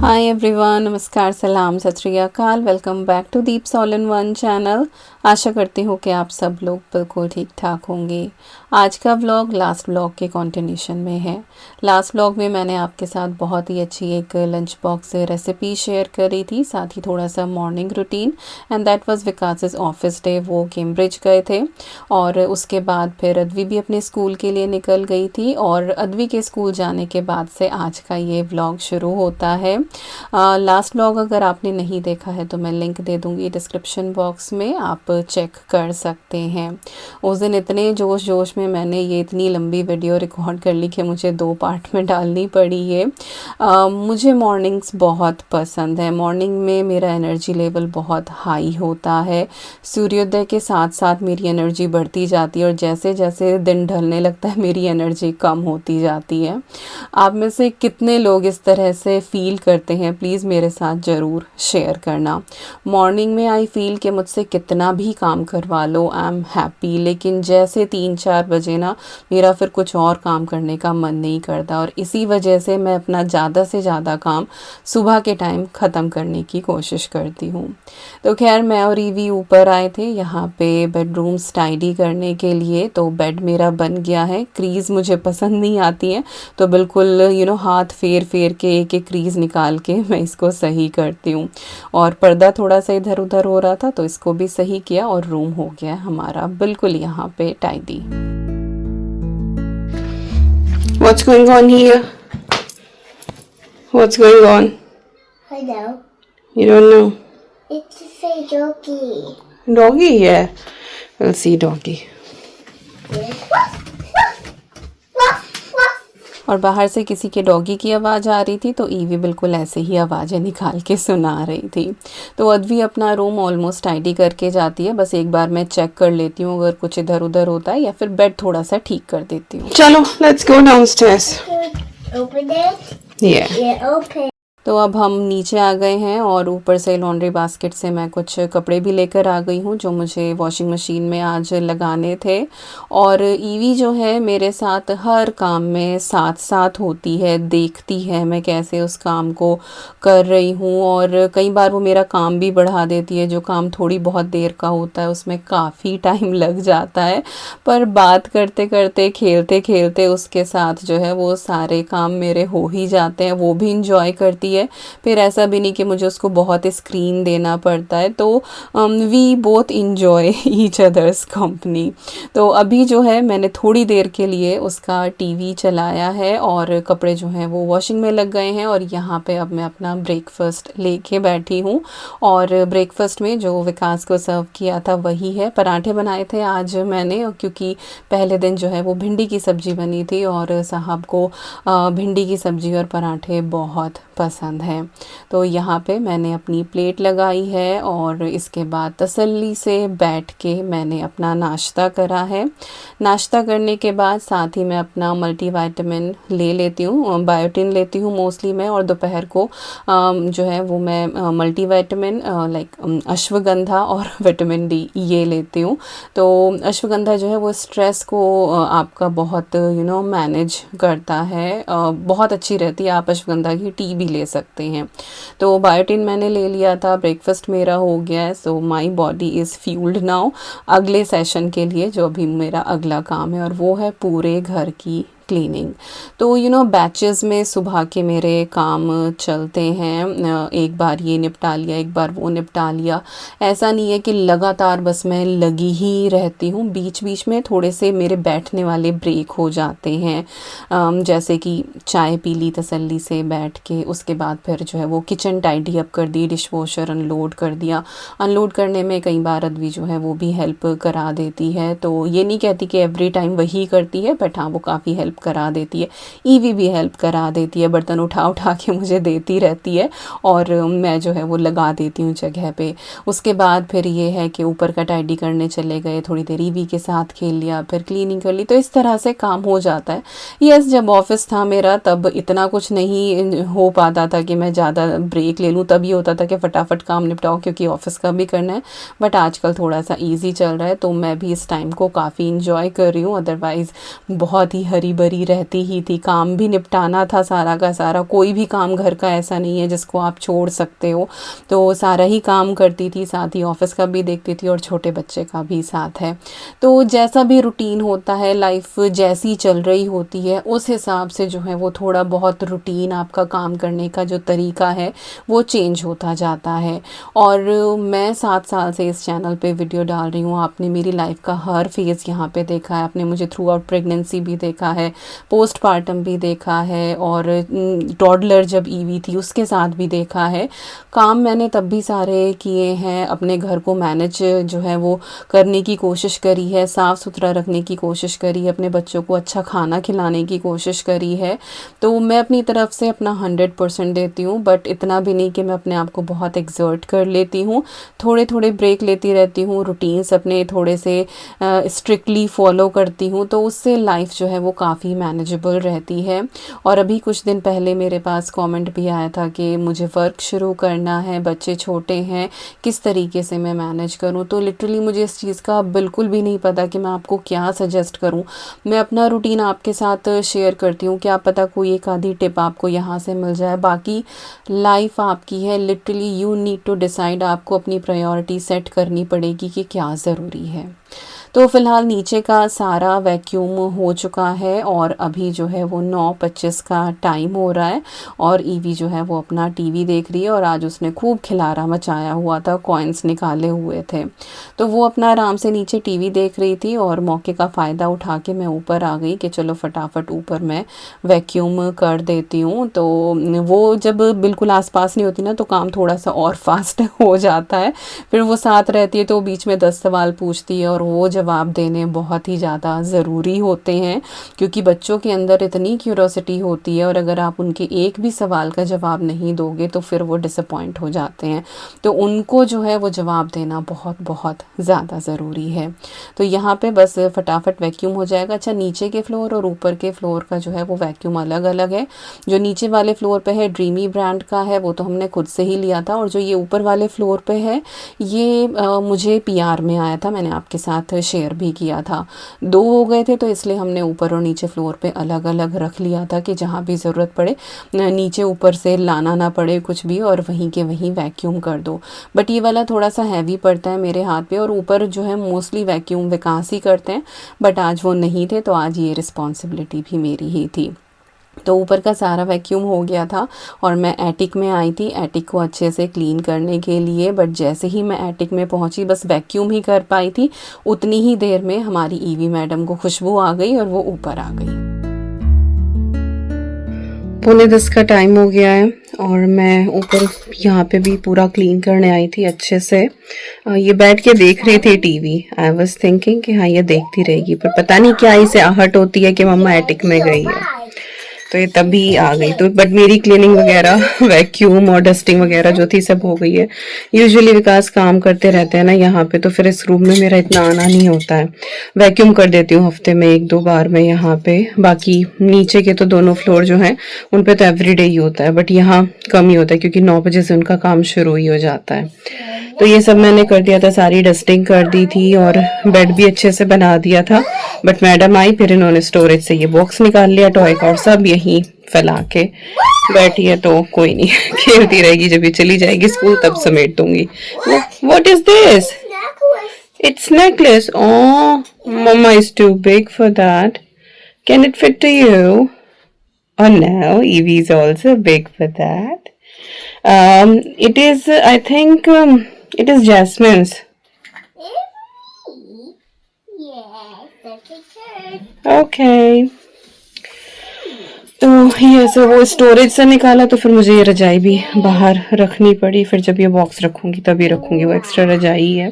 Hi everyone, नमस्कार, सलाम, सत श्री अकाल। Welcome back to Deeps all in one channel. आशा करती हूँ कि आप सब लोग बिल्कुल ठीक ठाक होंगे। आज का व्लॉग लास्ट व्लॉग के कंटिन्यूशन में है। लास्ट व्लॉग में मैंने आपके साथ बहुत ही अच्छी एक लंच बॉक्स रेसिपी शेयर करी थी, साथ ही थोड़ा सा morning routine, and that was Vikas office day. वो कैम्ब्रिज गए थे और उसके बाद फिर अद्वी भी अपने स्कूल के लिए निकल गई थी, और अद्वी के स्कूल जाने के बाद से आज का ये व्लॉग शुरू होता है। लास्ट व्लॉग अगर आपने नहीं देखा है तो मैं लिंक दे दूँगी डिस्क्रिप्शन बॉक्स में, आप चेक कर सकते हैं। उस दिन इतने जोश जोश में मैंने ये इतनी लंबी वीडियो रिकॉर्ड कर ली कि मुझे 2 पार्ट में डालनी पड़ी है। मुझे मॉर्निंग्स बहुत पसंद है। मॉर्निंग में मेरा एनर्जी लेवल बहुत हाई होता है। सूर्योदय के साथ साथ मेरी एनर्जी बढ़ती जाती है और जैसे जैसे दिन ढलने लगता है मेरी एनर्जी कम होती जाती है। आप में से कितने लोग इस तरह से फील करते हैं, प्लीज़ मेरे साथ ज़रूर शेयर करना। मॉर्निंग में आई फील कि मुझसे कितना भी काम करवा लो, आई एम हैप्पी, लेकिन जैसे 3-4 बजे ना मेरा फिर कुछ और काम करने का मन नहीं करता, और इसी वजह से मैं अपना ज़्यादा से ज़्यादा काम सुबह के टाइम ख़त्म करने की कोशिश करती हूँ। तो खैर, मैं और ईवी ऊपर आए थे यहाँ पे बेडरूम्स टाइडी करने के लिए। तो बेड मेरा बन गया है। क्रीज़ मुझे पसंद नहीं आती है, तो बिल्कुल हाथ फेर फेर के एक एक क्रीज़ निकाल के मैं इसको सही करती हूँ। और पर्दा थोड़ा सा इधर उधर हो रहा था तो इसको भी सही किया, और रूम हो गया हमारा बिल्कुल यहाँ पे tidy. What's going on here? What's going on? I know. You don't know? It's a doggy. Doggy? Yeah. We'll see doggy. और बाहर से किसी के डॉगी की आवाज़ आ रही थी, तो ईवी बिल्कुल ऐसे ही आवाज़ें निकाल के सुना रही थी। तो अद्वी अपना रूम ऑलमोस्ट टाइडी करके जाती है। बस एक बार मैं चेक कर लेती हूँ अगर कुछ इधर उधर होता है, या फिर बेड थोड़ा सा ठीक कर देती हूँ। चलो, let's go downstairs. Open it? Yeah, open. तो अब हम नीचे आ गए हैं, और ऊपर से लॉन्ड्री बास्केट से मैं कुछ कपड़े भी लेकर आ गई हूँ जो मुझे वॉशिंग मशीन में आज लगाने थे। और ईवी जो है मेरे साथ हर काम में साथ साथ होती है, देखती है मैं कैसे उस काम को कर रही हूँ, और कई बार वो मेरा काम भी बढ़ा देती है। जो काम थोड़ी बहुत देर का होता है उसमें काफ़ी टाइम लग जाता है, पर बात करते करते खेलते खेलते उसके साथ जो है वो सारे काम मेरे हो ही जाते हैं। वो भी इंजॉय करती है, फिर ऐसा भी नहीं कि मुझे उसको बहुत स्क्रीन देना पड़ता है। तो we both enjoy each other's company. तो अभी जो है मैंने थोड़ी देर के लिए उसका टीवी चलाया है, और कपड़े जो हैं वो वॉशिंग में लग गए हैं, और यहाँ पे अब मैं अपना ब्रेकफास्ट लेके बैठी हूँ। और ब्रेकफास्ट में जो विकास को सर्व किया था वही है। पराठे बनाए थे आज मैंने, क्योंकि पहले दिन जो है वो भिंडी की सब्ज़ी बनी थी, और साहब को भिंडी की सब्ज़ी और पराठे बहुत पसंद है। तो यहाँ पे मैंने अपनी प्लेट लगाई है, और इसके बाद तसल्ली से बैठ के मैंने अपना नाश्ता करा है। नाश्ता करने के बाद साथ ही मैं अपना मल्टीविटामिन ले लेती हूँ, बायोटिन लेती हूँ मोस्टली मैं, और दोपहर को जो है वो मैं मल्टीविटामिन लाइक अश्वगंधा और विटामिन डी ये लेती हूँ। तो अश्वगंधा जो है वो स्ट्रेस को आपका बहुत मैनेज करता है, बहुत अच्छी रहती है। आप अश्वगंधा की टी भी ले सकते हैं। तो बायोटिन मैंने ले लिया था, ब्रेकफास्ट मेरा हो गया है। So my body is fuelled now अगले सेशन के लिए, जो अभी मेरा अगला काम है, और वो है पूरे घर की क्लीनिंग। तो बैचेस में सुबह के मेरे काम चलते हैं। एक बार ये निपटा लिया, एक बार वो निपटा लिया। ऐसा नहीं है कि लगातार बस मैं लगी ही रहती हूँ। बीच बीच में थोड़े से मेरे बैठने वाले ब्रेक हो जाते हैं, जैसे कि चाय पी ली तसल्ली से बैठ के, उसके बाद फिर जो है वो किचन टाइडी अप कर दी, डिश वॉशर अनलोड कर दिया। अनलोड करने में कई बार अद्वी जो है वो भी हेल्प करा देती है। तो ये नहीं कहती कि एवरी टाइम वही करती है, बट हाँ वो काफ़ी हेल्प करा देती है। ईवी भी हेल्प करा देती है, बर्तन उठा उठा के मुझे देती रहती है, और मैं जो है वो लगा देती हूँ जगह पे। उसके बाद फिर ये है कि ऊपर का टाइडी करने चले गए, थोड़ी देर ईवी के साथ खेल लिया, फिर क्लीनिंग कर ली। तो इस तरह से काम हो जाता है। यस, जब ऑफिस था मेरा तब इतना कुछ नहीं हो पाता था कि मैं ज़्यादा ब्रेक ले लूँ। तब ये होता था कि फटाफट काम निपटाओ क्योंकि ऑफिस का भी करना है। बट आजकल थोड़ा सा ईजी चल रहा है, तो मैं भी इस टाइम को काफ़ी इंजॉय कर रही हूँ। अदरवाइज़ बहुत ही हरी बरी रहती ही थी, काम भी निपटाना था सारा का सारा, कोई भी काम घर का ऐसा नहीं है जिसको आप छोड़ सकते हो, तो सारा ही काम करती थी, साथ ही ऑफिस का भी देखती थी और छोटे बच्चे का भी साथ है। तो जैसा भी रूटीन होता है, लाइफ जैसी चल रही होती है उस हिसाब से जो है वो थोड़ा बहुत रूटीन आपका काम करने का जो तरीका है वो चेंज होता जाता है। और मैं 7 साल से इस चैनल पे वीडियो डाल रही हूँ, आपने मेरी लाइफ का हर फेज़ यहाँ पे देखा है, आपने मुझे थ्रू आउट प्रेगनेंसी भी देखा है, पोस्टपार्टम भी देखा है, और टॉडलर जब ईवी थी उसके साथ भी देखा है। काम मैंने तब भी सारे किए हैं, अपने घर को मैनेज जो है वो करने की कोशिश करी है, साफ़ सुथरा रखने की कोशिश करी है, अपने बच्चों को अच्छा खाना खिलाने की कोशिश करी है। तो मैं अपनी तरफ से अपना 100% देती हूँ, बट इतना भी नहीं कि मैं अपने आप को बहुत एक्सर्ट कर लेती हूँ, थोड़े थोड़े ब्रेक लेती रहती हूँ, रूटीन्स अपने थोड़े से स्ट्रिक्टली फॉलो करती हूँ, तो उससे लाइफ जो है वो काफ़ी मैनेजेबल रहती है। और अभी कुछ दिन पहले मेरे पास कमेंट भी आया था कि मुझे वर्क शुरू करना है, बच्चे छोटे हैं, किस तरीके से मैं मैनेज करूँ। तो लिटरली मुझे इस चीज़ का बिल्कुल भी नहीं पता कि मैं आपको क्या सजेस्ट करूँ। मैं अपना रूटीन आपके साथ शेयर करती हूँ, क्या पता कोई एक आधी टिप आपको यहाँ से मिल जाए, बाकी लाइफ आपकी है, literally you need to decide, आपको अपनी प्रायोरिटी सेट करनी पड़ेगी कि क्या ज़रूरी है। तो फ़िलहाल नीचे का सारा वैक्यूम हो चुका है और अभी जो है वो 9:25 का टाइम हो रहा है और ईवी जो है वो अपना टीवी देख रही है, और आज उसने खूब खिलारा मचाया हुआ था, कॉइन्स निकाले हुए थे, तो वो अपना आराम से नीचे टीवी देख रही थी, और मौके का फ़ायदा उठा के मैं ऊपर आ गई कि चलो फटाफट ऊपर मैं वैक्यूम कर देती हूँ। तो वो जब बिल्कुल आसपास नहीं होती ना तो काम थोड़ा सा और फास्ट हो जाता है, फिर वो साथ रहती है तो बीच में 10 सवाल पूछती है और वो जवाब देने बहुत ही ज़्यादा ज़रूरी होते हैं, क्योंकि बच्चों के अंदर इतनी क्यूरोसिटी होती है और अगर आप उनके एक भी सवाल का जवाब नहीं दोगे तो फिर वो डिसअपॉइंट हो जाते हैं, तो उनको जो है वो जवाब देना बहुत बहुत ज़्यादा ज़रूरी है। तो यहाँ पे बस फटाफट वैक्यूम हो जाएगा। अच्छा, नीचे के फ्लोर और ऊपर के फ्लोर का जो है वो वैक्यूम अलग अलग है। जो नीचे वाले फ्लोर पे है ड्रीमी ब्रांड का है, वो तो हमने खुद से ही लिया था, और जो ये ऊपर वाले फ्लोर पे है ये मुझे पीआर में आया था, मैंने आपके साथ शेयर भी किया था। 2 हो गए थे तो इसलिए हमने ऊपर और नीचे फ्लोर पे अलग अलग रख लिया था कि जहाँ भी ज़रूरत पड़े नीचे ऊपर से लाना ना पड़े कुछ भी, और वहीं के वहीं वैक्यूम कर दो। बट ये वाला थोड़ा सा हैवी पड़ता है मेरे हाथ पे, और ऊपर जो है मोस्टली वैक्यूम विकास ही करते हैं, बट आज वो नहीं थे तो आज ये रिस्पॉन्सिबिलिटी भी मेरी ही थी। तो ऊपर का सारा वैक्यूम हो गया था और मैं एटिक में आई थी एटिक को अच्छे से क्लीन करने के लिए, बट जैसे ही मैं एटिक में पहुंची बस वैक्यूम ही कर पाई थी, उतनी ही देर में हमारी ईवी मैडम को खुशबू आ गई और वो ऊपर आ गई। 9:45 का टाइम हो गया है और मैं ऊपर यहाँ पे भी पूरा क्लीन करने आई थी अच्छे से। ये बैठ के देख रही थी टीवी। आई वाज थिंकिंग कि हाँ ये देखती रहेगी, पर पता नहीं क्या इसे आहट होती है कि मम्मा एटिक में गई है, तो ये तभी आ गई। तो बट मेरी क्लीनिंग वगैरह वैक्यूम और डस्टिंग वगैरह जो थी सब हो गई है। यूजुअली विकास काम करते रहते हैं ना यहाँ पे, तो फिर इस रूम में मेरा इतना आना नहीं होता है। वैक्यूम कर देती हूँ हफ्ते में 1-2 बार मैं यहाँ पे, बाकी नीचे के तो दोनों फ्लोर जो हैं उन पे तो एवरीडे ही होता है, बट यहाँ कम ही होता है क्योंकि 9 बजे से उनका काम शुरू ही हो जाता है। तो ये सब मैंने कर दिया था, सारी डस्टिंग कर दी थी और बेड भी अच्छे से बना दिया था। बट मैडम आई, फिर इन्होंने स्टोरेज से ये बॉक्स निकाल लिया टॉय का और सब यहीं फैला के बैठी है, तो कोई नहीं खेलती रहेगी, जब ये चली जाएगी स्कूल तब समेट दूंगी। What is this? It's necklace. Oh, Mama is too big for that. Can it fit to you? Oh no, Evie is also big for that. It is, I think, it is Jasmine's. Yes, that's a shirt. Okay. तो ये ऐसे वो storage से निकाला, तो फिर मुझे ये रजाई भी बाहर रखनी पड़ी, फिर जब ये बॉक्स रखूंगी तभी रखूंगी, वो एक्स्ट्रा रजाई है।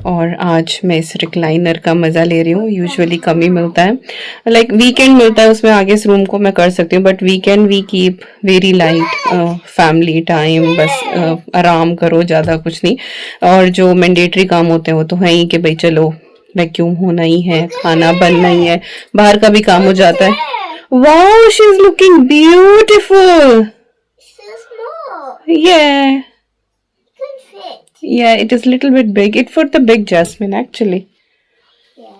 और आज मैं इस रिक्लाइनर का मज़ा ले रही हूँ। यूजुअली कम ही मिलता है, लाइक वीकेंड मिलता है, उसमें आगे इस रूम को मैं कर सकती हूँ, but weekend we keep very light family time, बस आराम करो, ज़्यादा कुछ नहीं। और जो मैंडेटरी काम होते हैं वो तो है ही कि भाई चलो वैक्यूम होना ही है, खाना बनना ही है, बाहर का भी काम हो जाता है। Wow, she's looking beautiful. So small. Yeah. Can fit. Yeah, it is little bit big. It for the big Jasmine actually. Yeah.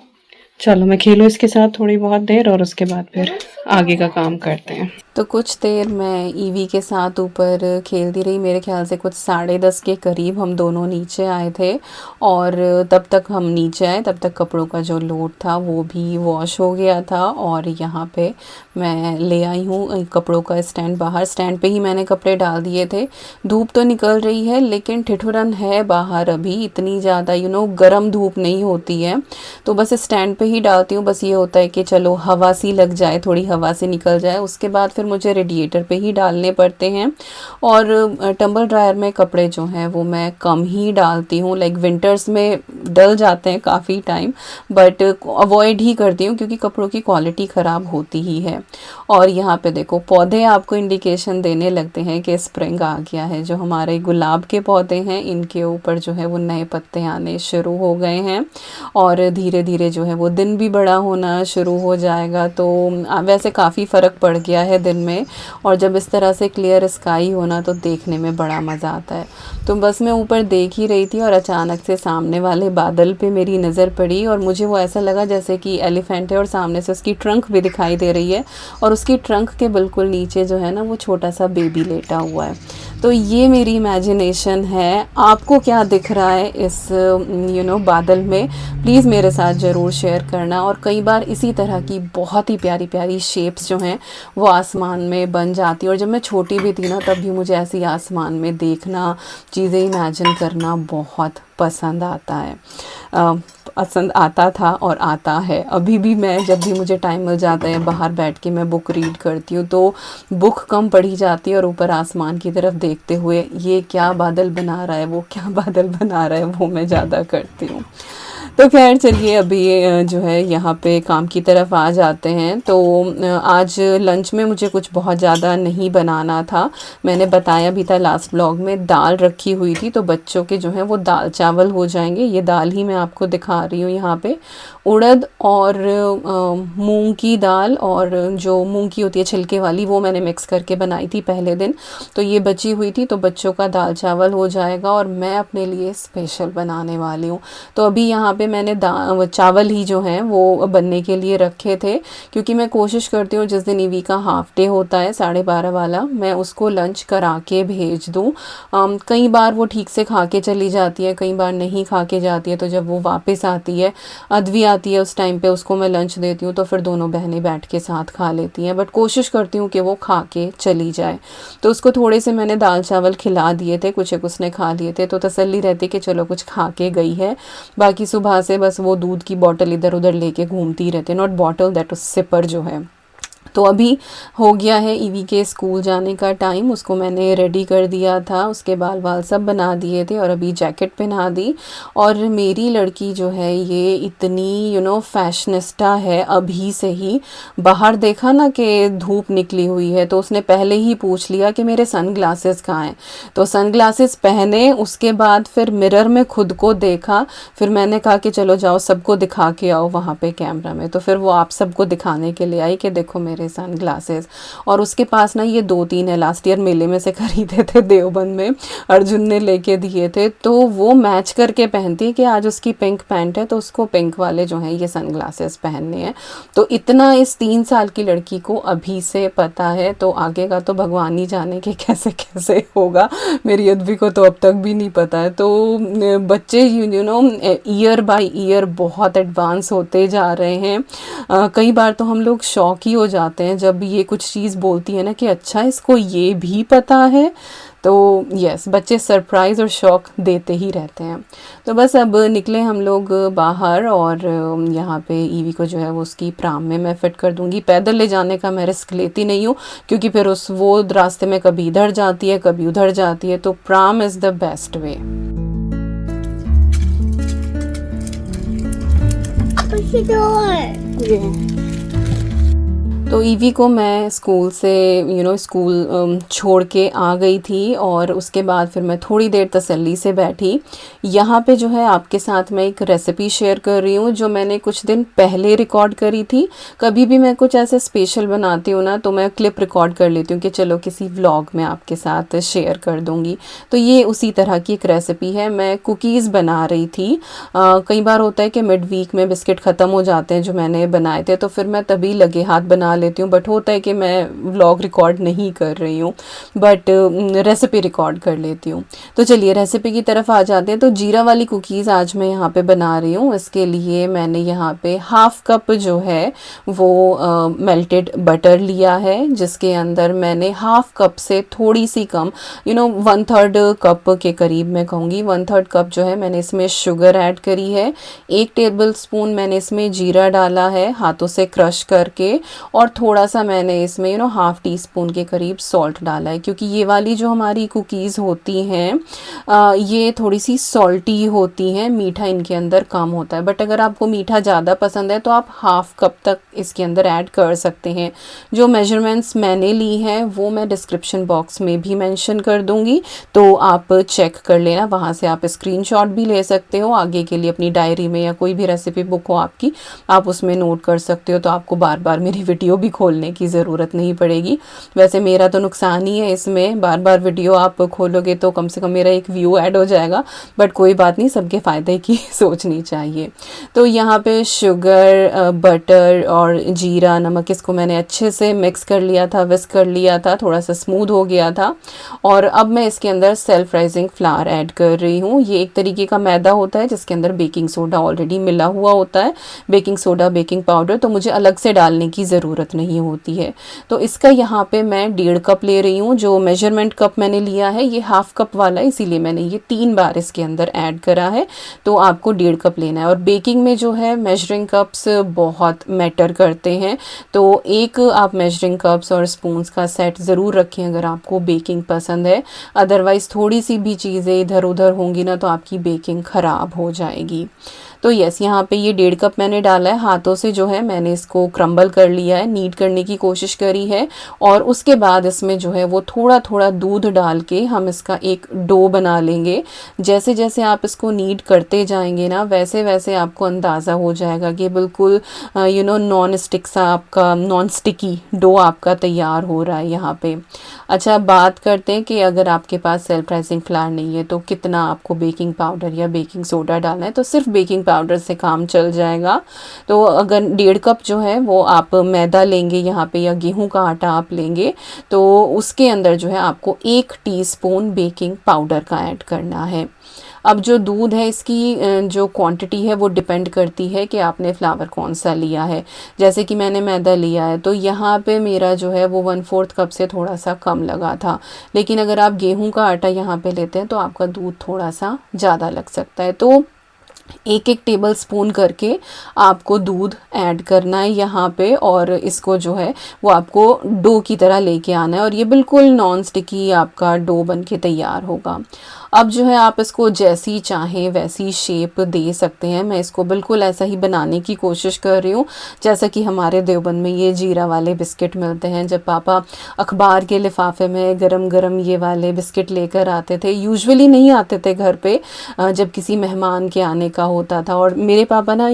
चलो मैं खेलूँ इसके साथ थोड़ी बहुत देर और उसके बाद फिर आगे का काम करते हैं। तो कुछ देर मैं ईवी के साथ ऊपर खेलती रही। मेरे ख्याल से कुछ 10:30 के करीब हम दोनों नीचे आए थे और तब तक हम नीचे आए तब तक कपड़ों का जो लोड था वो भी वॉश हो गया था और यहाँ पे मैं ले आई हूँ कपड़ों का स्टैंड। बाहर स्टैंड पे ही मैंने कपड़े डाल दिए थे। धूप तो निकल रही है लेकिन ठिठुरन है बाहर अभी, इतनी ज़्यादा गर्म धूप नहीं होती है, तो बस स्टैंड पे ही डालती हूँ। बस ये होता है कि चलो हवा सी लग जाए, थोड़ी हवा से निकल जाए, उसके बाद फिर मुझे रेडिएटर पे ही डालने पड़ते हैं। और टम्बल ड्रायर में कपड़े जो हैं वो मैं कम ही डालती हूँ। लाइक विंटर्स में डल जाते हैं काफ़ी टाइम, बट अवॉइड ही करती हूँ क्योंकि कपड़ों की क्वालिटी ख़राब होती ही है। और यहाँ पे देखो पौधे आपको इंडिकेशन देने लगते हैं कि स्प्रिंग आ गया है। जो हमारे गुलाब के पौधे हैं इनके ऊपर जो है वो नए पत्ते आने शुरू हो गए हैं और धीरे धीरे जो है वो दिन भी बड़ा होना शुरू हो जाएगा। तो वैसे काफ़ी फ़र्क पड़ गया है दिन में, और जब इस तरह से क्लियर स्काई होना तो देखने में बड़ा मज़ा आता है। तो बस मैं ऊपर देख ही रही थी और अचानक से सामने वाले बादल पे मेरी नज़र पड़ी और मुझे वो ऐसा लगा जैसे कि एलिफेंट है और सामने से उसकी ट्रंक भी दिखाई दे रही है और उसकी ट्रंक के बिल्कुल नीचे जो है ना वो छोटा सा बेबी लेटा हुआ है। तो ये मेरी इमेजिनेशन है। आपको क्या दिख रहा है इस बादल में, प्लीज़ मेरे साथ ज़रूर शेयर करना। और कई बार इसी तरह की बहुत ही प्यारी प्यारी शेप्स जो हैं वो आसमान में बन जाती और जब मैं छोटी भी थी ना तब भी मुझे ऐसी आसमान में देखना, चीज़ें इमेजिन करना बहुत पसंद आता है, पसंद आता था और आता है अभी भी। मैं जब भी मुझे टाइम मिल जाता है बाहर बैठ के मैं बुक रीड करती हूँ तो बुक कम पढ़ी जाती है और ऊपर आसमान की तरफ देखते हुए ये क्या बादल बना रहा है, वो क्या बादल बना रहा है, वो मैं ज़्यादा करती हूँ। तो खैर चलिए अभी जो है यहाँ पे काम की तरफ आ जाते हैं। तो आज लंच में मुझे कुछ बहुत ज़्यादा नहीं बनाना था। मैंने बताया भी था लास्ट व्लॉग में, दाल रखी हुई थी तो बच्चों के जो है वो दाल चावल हो जाएंगे। ये दाल ही मैं आपको दिखा रही हूँ यहाँ पे, उड़द और मूंग की दाल और जो मूंग की होती है छिलके वाली वो मैंने मिक्स करके बनाई थी पहले दिन, तो ये बची हुई थी। तो बच्चों का दाल चावल हो जाएगा और मैं अपने लिए स्पेशल बनाने वाली हूँ। तो अभी यहाँ पे मैंने चावल ही जो हैं वो बनने के लिए रखे थे क्योंकि मैं कोशिश करती हूँ जिस दिन ईवी का हाफ डे होता है 12:30 वाला, मैं उसको लंच करा के भेज दूँ। कई बार वो ठीक से खा के चली जाती है, कई बार नहीं खा के जाती है, तो जब वो वापस आती है अदवी आती है उस टाइम पे उसको मैं लंच देती हूँ तो फिर दोनों बहनें बैठ के साथ खा लेती हैं। बट कोशिश करती हूँ कि वो खा के चली जाए। तो उसको थोड़े से मैंने दाल चावल खिला दिए थे, कुछ एक उसने खा लिए थे, तो तसल्ली रहती कि चलो कुछ खा के गई है। बाकी सुबह से बस वो दूध की बॉटल इधर उधर लेके घूमती रहती है, नॉट बॉटल दैट सिपर जो है। तो अभी हो गया है ईवी के स्कूल जाने का टाइम, उसको मैंने रेडी कर दिया था, उसके बाल वाल सब बना दिए थे और अभी जैकेट पहना दी। और मेरी लड़की जो है ये इतनी फैशनिस्टा है, अभी से ही बाहर देखा ना कि धूप निकली हुई है तो उसने पहले ही पूछ लिया कि मेरे सन ग्लासेस कहाँ हैं। तो सन ग्लासेस पहने, उसके बाद फिर मिरर में खुद को देखा, फिर मैंने कहा कि चलो जाओ सबको दिखा के आओ वहाँ पे कैमरा में। तो फिर वो आप सबको दिखाने के लिए आई कि देखो मेरे सन ग्लासेस। और उसके पास ना ये 2-3 है, लास्ट ईयर मेले में से खरीदे थे देवबंद में, अर्जुन ने लेके दिए थे, तो वो मैच करके पहनती है कि आज उसकी पिंक पैंट है तो उसको पिंक वाले जो हैं ये सन ग्लासेस पहनने हैं। तो इतना इस 3 साल की लड़की को अभी से पता है, तो आगे का तो भगवान ही जाने के कैसे कैसे होगा। मेरी अदवी को तो अब तक भी नहीं पता है। तो बच्चे ईयर बाय ईयर बहुत एडवांस होते जा रहे हैं। कई बार तो हम लोग शॉक ही हो जाते हैं जब ये कुछ चीज़ बोलती है ना कि अच्छा इसको ये भी पता है। तो यस, बच्चे सरप्राइज़ और शॉक देते ही रहते हैं। तो बस अब निकले हम लोग बाहर और यहाँ पे ईवी को जो है वो उसकी प्राम में मैं फ़िट कर दूँगी। पैदल ले जाने का मैं रिस्क लेती नहीं हूँ क्योंकि फिर वो रास्ते में कभी इधर जाती है कभी उधर जाती है, तो प्राम इज़ द बेस्ट वे। तो ईवी को मैं स्कूल से स्कूल छोड़ के आ गई थी और उसके बाद फिर मैं थोड़ी देर तसल्ली से बैठी। यहाँ पे जो है आपके साथ मैं एक रेसिपी शेयर कर रही हूँ जो मैंने कुछ दिन पहले रिकॉर्ड करी थी। कभी भी मैं कुछ ऐसे स्पेशल बनाती हूँ ना तो मैं क्लिप रिकॉर्ड कर लेती हूँ कि चलो किसी व्लॉग में आपके साथ शेयर कर दूँगी। तो ये उसी तरह की एक रेसिपी है। मैं कुकीज़ बना रही थी। कई बार होता है कि मिड वीक में बिस्किट ख़त्म हो जाते हैं जो मैंने बनाए थे, तो फिर मैं तभी लगे हाथ बना लेती हूँ। बट होता है कि मैं व्लॉग रिकॉर्ड नहीं कर रही हूँ, बट रेसिपी रिकॉर्ड कर लेती हूँ। तो चलिए रेसिपी की तरफ आ जाते हैं। तो जीरा वाली कुकीज़ आज मैं यहाँ पे बना रही हूँ। इसके लिए मैंने यहाँ पे हाफ कप जो है वो मेल्टेड बटर लिया है, जिसके अंदर मैंने हाफ कप से थोड़ी सी कम 1/3 कप के करीब, मैं कहूँगी 1/3 कप जो है मैंने इसमें शुगर ऐड करी है। 1 टेबलस्पून मैंने इसमें जीरा डाला है हाथों से क्रश करके, और थोड़ा सा मैंने इसमें हाफ टी स्पून के करीब सॉल्ट डाला है, क्योंकि ये वाली जो हमारी कुकीज़ होती हैं ये थोड़ी सी सॉल्टी होती हैं, मीठा इनके अंदर कम होता है। बट अगर आपको मीठा ज़्यादा पसंद है तो आप हाफ कप तक इसके अंदर ऐड कर सकते हैं। जो मेजरमेंट्स मैंने ली हैं वो मैं डिस्क्रिप्शन बॉक्स में भी मेंशन कर दूंगी, तो आप चेक कर लेना, वहाँ से आप स्क्रीनशॉट भी ले सकते हो आगे के लिए अपनी डायरी में, या कोई भी रेसिपी बुक हो आपकी आप उसमें नोट कर सकते हो। तो आपको बार बार मेरी वीडियो भी खोलने की ज़रूरत नहीं पड़ेगी। वैसे मेरा तो नुकसान ही है इसमें, बार बार वीडियो आप खोलोगे तो कम से कम मेरा एक व्यू ऐड हो जाएगा, बट कोई बात नहीं, सबके फ़ायदे की सोचनी चाहिए। तो यहाँ पे शुगर, बटर और जीरा, नमक, इसको मैंने अच्छे से मिक्स कर लिया था, विस्क कर लिया था, थोड़ा सा स्मूथ हो गया था। और अब मैं इसके अंदर सेल्फ राइजिंग फ्लावर ऐड कर रही हूँ। ये एक तरीके का मैदा होता है जिसके अंदर बेकिंग सोडा ऑलरेडी मिला हुआ होता है। बेकिंग सोडा, बेकिंग पाउडर तो मुझे अलग से डालने की ज़रूरत नहीं होती है। तो इसका यहाँ पे मैं 1.5 कप ले रही हूँ। जो मेजरमेंट कप मैंने लिया है ये हाफ कप वाला है, इसीलिए मैंने ये 3 बार इसके अंदर ऐड करा है। तो आपको 1.5 कप लेना है। और बेकिंग में जो है मेजरिंग कप्स बहुत मैटर करते हैं, तो एक आप मेजरिंग कप्स और स्पून्स का सेट ज़रूर रखें अगर आपको बेकिंग पसंद है। अदरवाइज़ थोड़ी सी भी चीज़ें इधर उधर होंगी ना तो आपकी बेकिंग ख़राब हो जाएगी। तो यस, यहाँ पे ये 1.5 कप मैंने डाला है। हाथों से जो है मैंने इसको क्रम्बल कर लिया है, नीड करने की कोशिश करी है। और उसके बाद इसमें जो है वो थोड़ा थोड़ा दूध डाल के हम इसका एक डो बना लेंगे। जैसे जैसे आप इसको नीड करते जाएंगे ना वैसे वैसे आपको अंदाज़ा हो जाएगा कि बिल्कुल नॉन स्टिक सा आपका, नॉन स्टिकी डो आपका तैयार हो रहा है यहाँ पे। अच्छा, बात करते हैं कि अगर आपके पास सेल्फ राइजिंग फ्लावर नहीं है तो कितना आपको बेकिंग पाउडर या बेकिंग सोडा डालना है। तो सिर्फ बेकिंग पाउडर से काम चल जाएगा। तो अगर 1.5 कप जो है वो आप मैदा लेंगे यहाँ पे, या गेहूं का आटा आप लेंगे, तो उसके अंदर जो है आपको 1 टीस्पून बेकिंग पाउडर का ऐड करना है। अब जो दूध है इसकी जो क्वांटिटी है वो डिपेंड करती है कि आपने फ्लावर कौन सा लिया है। जैसे कि मैंने मैदा लिया है तो यहाँ पे मेरा जो है वो 1/4 कप से थोड़ा सा कम लगा था। लेकिन अगर आप गेहूं का आटा यहाँ पे लेते हैं तो आपका दूध थोड़ा सा ज़्यादा लग सकता है। तो 1-1 टेबल स्पून करके आपको दूध ऐड करना है यहाँ पे, और इसको जो है वो आपको डो की तरह लेके आना है, और ये बिल्कुल नॉन स्टिकी आपका डो बन के तैयार होगा। अब जो है आप इसको जैसी चाहें वैसी शेप दे सकते हैं। मैं इसको बिल्कुल ऐसा ही बनाने की कोशिश कर रही हूँ जैसा कि हमारे देवबंद में ये जीरा वाले बिस्किट मिलते हैं। जब पापा अखबार के लिफाफे में गरम गरम ये वाले बिस्किट लेकर आते थे, यूजुअली नहीं आते थे घर पे, जब किसी मेहमान के आने का होता था। और मेरे पापा ना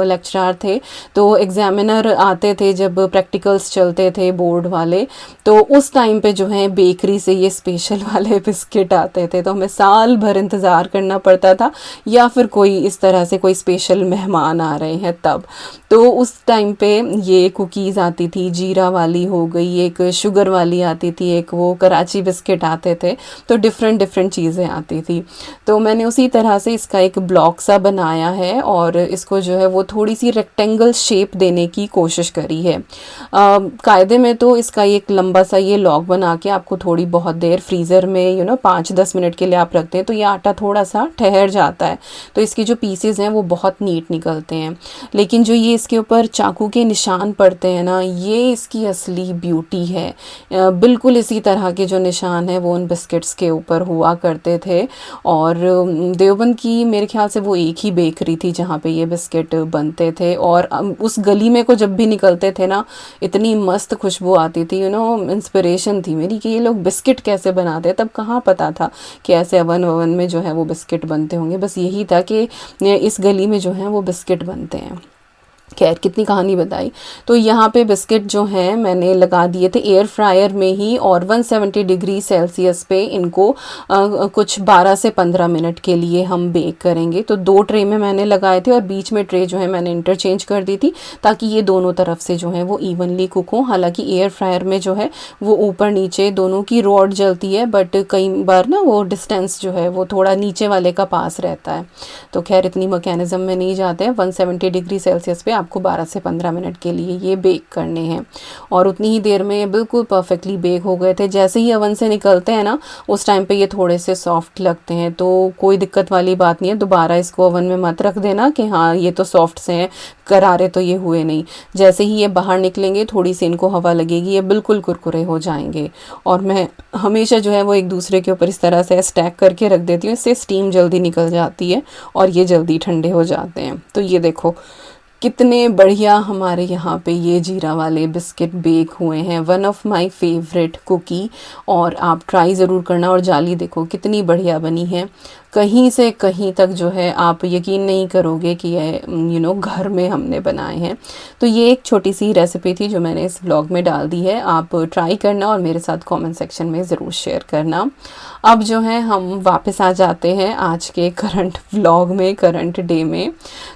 लेक्चरर थे, तो एग्जामिनर आते थे जब प्रैक्टिकल्स चलते थे बोर्ड वाले, तो उस टाइम पे जो है बेकरी से ये स्पेशल वाले बिस्किट आते थे। तो हमें साल भर इंतज़ार करना पड़ता था, या फिर कोई इस तरह से कोई स्पेशल मेहमान आ रहे हैं तब। तो उस टाइम पे ये कुकीज़ आती थी, जीरा वाली हो गई, एक शुगर वाली आती थी, एक वो कराची बिस्किट आते थे। तो डिफरेंट चीज़ें आती थी। तो मैंने उसी तरह से इसका एक ब्लॉक सा बनाया है, और इसको जो है वो थोड़ी सी रेक्टेंगल शेप देने की कोशिश करी है। कायदे में तो इसका एक लंबा सा ये लॉग बना के आपको थोड़ी बहुत देर फ्रीज़र में 5-10 मिनट के लिए आप रखते हैं तो ये आटा थोड़ा सा ठहर जाता है, तो इसके जो पीसेस हैं वो बहुत नीट निकलते हैं। लेकिन जो ये इसके ऊपर चाकू के निशान पड़ते हैं ना, ये इसकी असली ब्यूटी है। बिल्कुल इसी तरह के जो निशान हैं वो उन बिस्किट्स के ऊपर हुआ करते थे। और देवबंद की मेरे ख्याल से वो एक ही बेकरी थी जहाँ पे ये बिस्किट बनते थे। और उस गली में को जब भी निकलते थे ना, इतनी मस्त खुशबू आती थी, इंस्पिरेशन थी मेरी कि ये लोग बिस्किट कैसे बनाते हैं। तब कहाँ पता था कि ऐसे ओवन में जो है वो बिस्किट बनते होंगे, बस यही था कि इस गली में जो है वो बिस्किट बनते हैं। खैर, कितनी कहानी बताई। तो यहाँ पे बिस्किट जो हैं मैंने लगा दिए थे एयर फ्रायर में ही, और 170 डिग्री सेल्सियस पे इनको कुछ 12 से 15 मिनट के लिए हम बेक करेंगे। तो 2 ट्रे में मैंने लगाए थे और बीच में ट्रे जो है मैंने इंटरचेंज कर दी थी ताकि ये दोनों तरफ से जो है वो इवनली कुक हो। हालांकि एयर फ्रायर में जो है वो ऊपर नीचे दोनों की रॉड जलती है, बट कई बार ना वो डिस्टेंस जो है वो थोड़ा नीचे वाले का पास रहता है। तो खैर, इतनी मैकेनिज्म में नहीं जाते हैं। 170 डिग्री सेल्सियस पे आपको 12 से 15 मिनट के लिए ये बेक करने हैं, और उतनी ही देर में ये बिल्कुल परफेक्टली बेक हो गए थे। जैसे ही ओवन से निकलते हैं ना, उस टाइम पे ये थोड़े से सॉफ्ट लगते हैं, तो कोई दिक्कत वाली बात नहीं है। दोबारा इसको ओवन में मत रख देना कि हाँ ये तो सॉफ्ट से हैं, करारे तो ये हुए नहीं। जैसे ही ये बाहर निकलेंगे, थोड़ी सी इनको हवा लगेगी, ये बिल्कुल कुरकुरे हो जाएंगे। और मैं हमेशा जो है वो एक दूसरे के ऊपर इस तरह से स्टैक करके रख देती हूँ, इससे स्टीम जल्दी निकल जाती है और ये जल्दी ठंडे हो जाते हैं। तो ये देखो कितने बढ़िया हमारे यहाँ पे ये जीरा वाले बिस्किट बेक हुए हैं। One of my favourite cookie, और आप ट्राई ज़रूर करना। और जाली देखो कितनी बढ़िया बनी है, कहीं से कहीं तक जो है आप यकीन नहीं करोगे कि ये घर में हमने बनाए हैं। तो ये एक छोटी सी रेसिपी थी जो मैंने इस व्लॉग में डाल दी है। आप ट्राई करना और मेरे साथ कमेंट सेक्शन में ज़रूर शेयर करना। अब जो है हम वापस आ जाते हैं आज के करंट व्लॉग में, करंट डे में।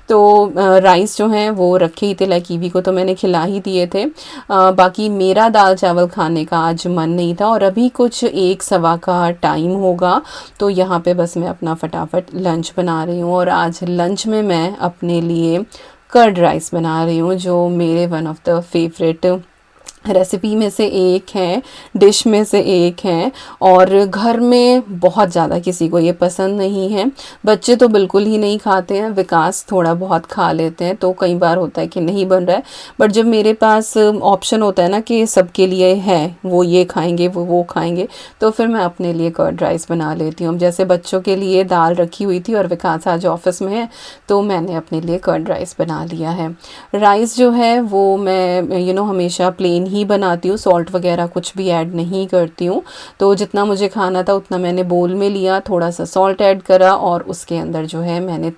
तो राइस जो है वो रखे ही थे, लाइक कीवी को तो मैंने खिला ही दिए थे। बाकी मेरा दाल चावल खाने का आज मन नहीं था, और अभी कुछ 1-1:15 का टाइम होगा। तो यहाँ पे बस मैं अपना फटाफट लंच बना रही हूँ, और आज लंच में मैं अपने लिए कर्ड राइस बना रही हूँ, जो मेरे one of the favourite recipe में से एक है, डिश में से एक है। और घर में बहुत ज़्यादा किसी को ये पसंद नहीं है, बच्चे तो बिल्कुल ही नहीं खाते हैं, विकास थोड़ा बहुत खा लेते हैं। तो कई बार होता है कि नहीं बन रहा है, बट जब मेरे पास ऑप्शन होता है ना कि सबके लिए है, वो ये खाएंगे वो खाएंगे, तो फिर मैं अपने लिए कर्ड राइस बना लेती हूँ। जैसे बच्चों के लिए दाल रखी हुई थी और विकास आज ऑफिस में है, तो मैंने अपने लिए कर्ड राइस बना लिया है। राइस जो है वो मैं हमेशा प्लेन ही बनाती हूँ, सॉल्ट वगैरह कुछ भी ऐड नहीं करती हूँ। तो जितना मुझे खाना था उतना मैंने बोल में लिया, थोड़ा सा सॉल्ट ऐड करा, और उसके अंदर जो है मैंने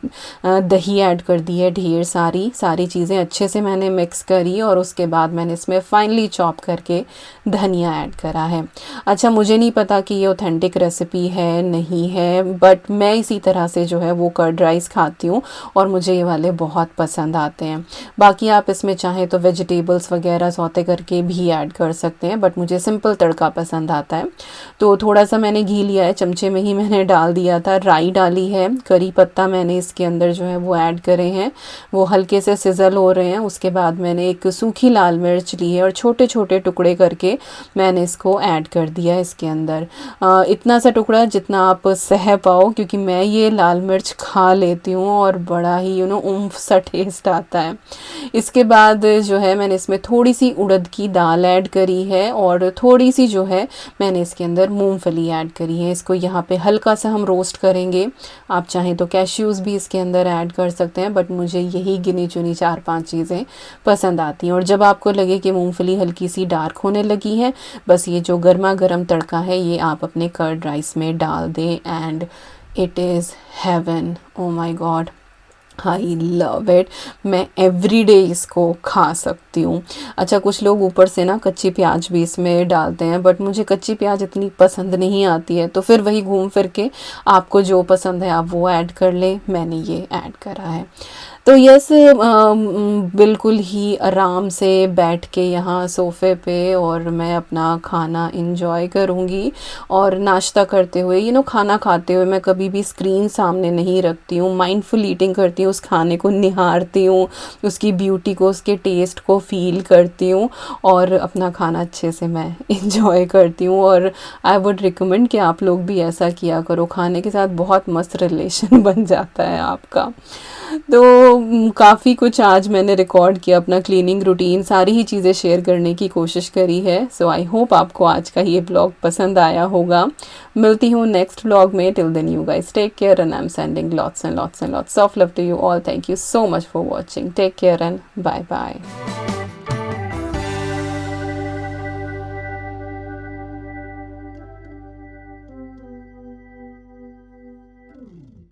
दही ऐड कर दी है। ढेर सारी चीज़ें अच्छे से मैंने मिक्स करी, और उसके बाद मैंने इसमें फाइनली चॉप करके धनिया ऐड करा है। अच्छा, मुझे नहीं पता कि ये ऑथेंटिक रेसिपी है नहीं है, बट मैं इसी तरह से जो है वो कर्ड राइस खाती हूँ, और मुझे ये वाले बहुत पसंद आते हैं। बाकी आप इसमें चाहें तो वेजिटेबल्स वगैरह सौते करके भी ऐड कर सकते हैं, बट मुझे सिंपल तड़का पसंद आता है। तो थोड़ा सा मैंने घी लिया है, चमचे में ही मैंने डाल दिया था। राई डाली है, करी पत्ता मैंने इसके अंदर जो है वो ऐड करे हैं, वो हल्के से सिजल हो रहे हैं। उसके बाद मैंने एक सूखी लाल मिर्च ली है और छोटे छोटे टुकड़े करके मैंने इसको ऐड कर दिया इसके अंदर। इतना सा टुकड़ा जितना आप सह पाओ, क्योंकि मैं ये लाल मिर्च खा लेती हूँ और बड़ा ही उम्फ सा टेस्ट आता है। इसके बाद जो है मैंने इसमें थोड़ी सी उड़द की दाल ऐड करी है, और थोड़ी सी जो है मैंने इसके अंदर मूंगफली ऐड करी है। इसको यहाँ पे हल्का सा हम रोस्ट करेंगे। आप चाहें तो कैश्यूज़ भी इसके अंदर ऐड कर सकते हैं, बट मुझे यही गिनी चुनी 4-5 चीज़ें पसंद आती हैं। और जब आपको लगे कि मूंगफली हल्की सी डार्क होने लगी है, बस ये जो गर्मा गर्म तड़का है ये आप अपने कर्ड राइस में डाल दें, and it is haven. Oh my God, I love it. मैं एवरी डे इसको खा सकती हूँ। अच्छा, कुछ लोग ऊपर से ना कच्ची प्याज भी इसमें डालते हैं, बट मुझे कच्ची प्याज इतनी पसंद नहीं आती है, तो फिर वही घूम फिर के आपको जो पसंद है आप वो ऐड कर लें। मैंने ये ऐड करा है। तो यस, बिल्कुल ही आराम से बैठ के यहाँ सोफ़े पे और मैं अपना खाना इंजॉय करूँगी। और नाश्ता करते हुए, खाना खाते हुए मैं कभी भी स्क्रीन सामने नहीं रखती हूँ, माइंडफुल ईटिंग करती हूँ, उस खाने को निहारती हूँ, उसकी ब्यूटी को, उसके टेस्ट को फ़ील करती हूँ और अपना खाना अच्छे से मैं इंजॉय करती हूँ। और आई वुड रिकमेंड कि आप लोग भी ऐसा किया करो, खाने के साथ बहुत मस्त रिलेशन बन जाता है आपका। तो काफ़ी कुछ आज मैंने रिकॉर्ड किया, अपना क्लीनिंग रूटीन, सारी ही चीज़ें शेयर करने की कोशिश करी है। सो आई होप आपको आज का ये ब्लॉग पसंद आया होगा। मिलती हूँ नेक्स्ट ब्लॉग में। Till then you guys take care and I am sending lots and lots and lots of love to you all. Thank you so much for watching. Take care and bye bye.